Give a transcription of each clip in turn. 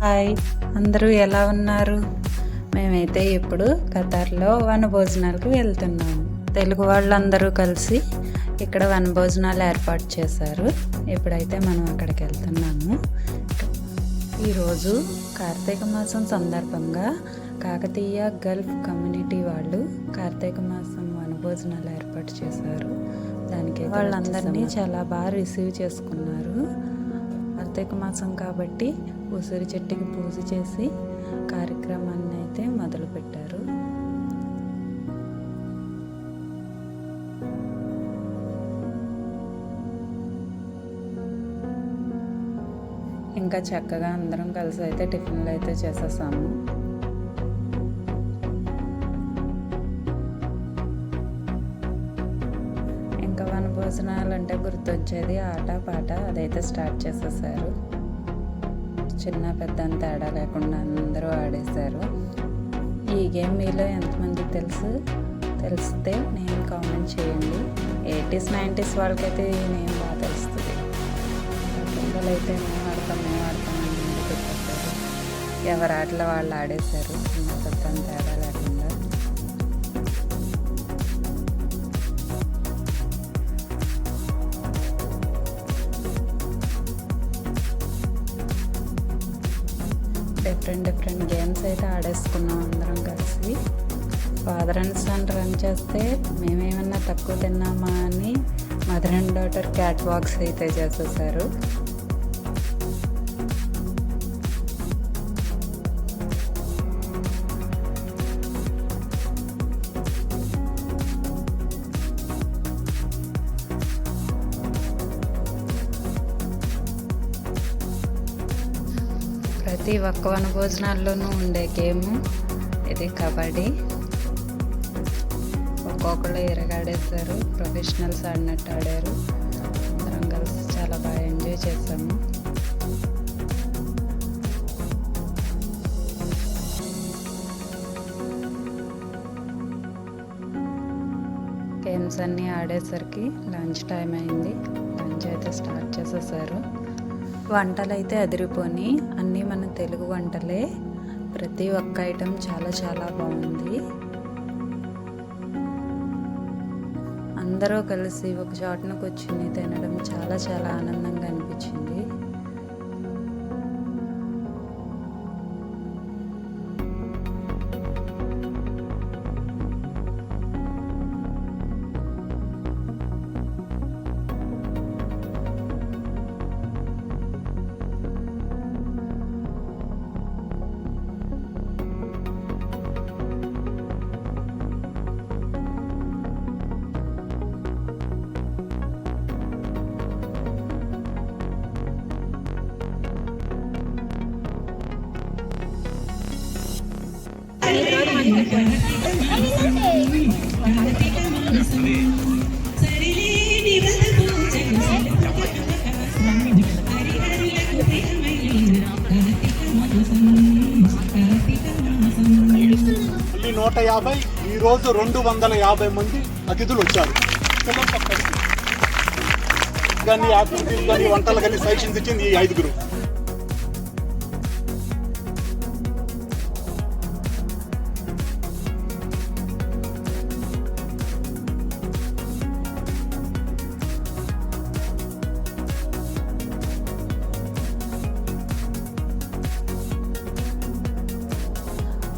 Hi, అందరూ ఎలా ఉన్నారు? మేమైతే ఇప్పుడు ఖతార్లో వనభోజనాలకు వెళ్తున్నాము. తెలుగు వాళ్ళందరూ కలిసి ఇక్కడ వనభోజనాలు ఏర్పాటు చేశారు. ఇప్పుడైతే మనం అక్కడికి వెళ్తున్నాము. ఈరోజు కార్తీక మాసం సందర్భంగా కాకతీయ గల్ఫ్ కమ్యూనిటీ వాళ్ళు కార్తీక మాసం వనభోజనాలు ఏర్పాటు చేశారు. దానికి వాళ్ళందరినీ చాలా బాగా రిసీవ్ చేసుకున్నారు. కార్తీక మాసం కాబట్టి ఉసిరి చెట్టుకి పూజ చేసి కార్యక్రమాన్ని అయితే మొదలుపెట్టారు. ఇంకా చక్కగా అందరం కలిసి అయితే టిఫిన్లు అయితే చేసేసాము. ఇంకా వనభోజనాలు అంటే గుర్తొచ్చేది ఆట పాట, అదైతే స్టార్ట్ చేసేసారు. చిన్న పెద్ద తేడా లేకుండా అందరూ ఆడేశారు. ఈ గేమ్ మీలో ఎంతమంది తెలిస్తే నేను కామెంట్ చేయండి. 80s 90s వాళ్ళకైతే ఈ నేమ్ బాగా తెలుస్తుంది. పిల్లలైతే మేము ఆడతాం అని ముందు పెట్టేశారు. ఎవరి ఆటలో వాళ్ళు ఆడేశారు, చిన్న పెద్ద తేడా లేకుండా. డిఫరెంట్ గేమ్స్ అయితే ఆడేసుకున్నాం అందరం కలిసి. ఫాదర్ అండ్ సన్ రన్ చేస్తే మేమేమన్నా తక్కువ తిన్నామా అని mother and daughter cat walks అయితే చేసేసారు. ప్రతి ఒక్క వనభోజనాల్లోనూ ఉండే గేము ఇది కబడ్డీ. ఒక్కొక్కళ్ళు ఎరగాడేశారు, ప్రొఫెషనల్స్ ఆడినట్టు ఆడారు. అందరం కలిసి చాలా బాగా ఎంజాయ్ చేసాము. గేమ్స్ అన్నీ ఆడేసరికి లంచ్ టైం అయింది. లంచ్ అయితే స్టార్ట్ చేసేసారు. వంటలు అయితే అదిరిపోని, అన్నీ మన తెలుగు వంటలే. ప్రతి ఒక్క ఐటెం చాలా బాగుంది. అందరూ కలిసి ఒక చోటన కూర్చుని తినడం చాలా ఆనందంగా అనిపించింది. మళ్ళీ 150, ఈరోజు 250 మంది అతిథులు వచ్చారు. కానీ యాక్టివిటీస్ కానీ వంటలు కానీ సజెషన్స్ ఇచ్చింది ఈ 5గురు.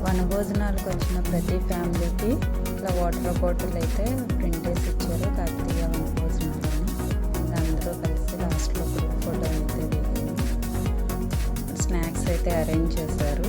వనభోజనాలకు వచ్చిన ప్రతి ఫ్యామిలీకి ఇలా వాటర్ బాటిల్ అయితే ప్రింట్ వేసి ఇచ్చారు. కాకతీయ వనభోజనాలని అందరూ కలిసి లాస్ట్లో గ్రూప్ ఫోటో అయితే దిగాము. స్నాక్స్ అయితే అరేంజ్ చేశారు.